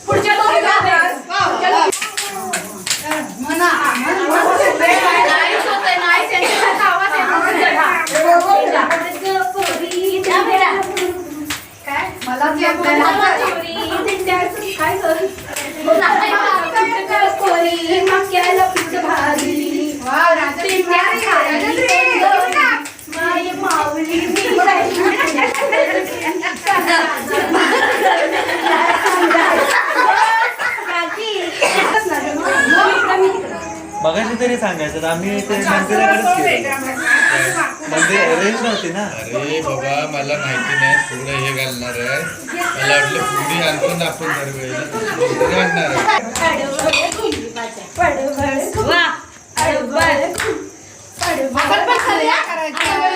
पुढच्या मगाशी तरी सांगायचं आम्ही ते मंदिराकडेच गेलो. मंदिर रेंज नव्हती ना. अरे बाबा मला माहिती नाही पुढे हे घालणार आहे. मला वाटलं पुढे आणतो ना आपण दरवेळेला आणणार आहे. आपण पण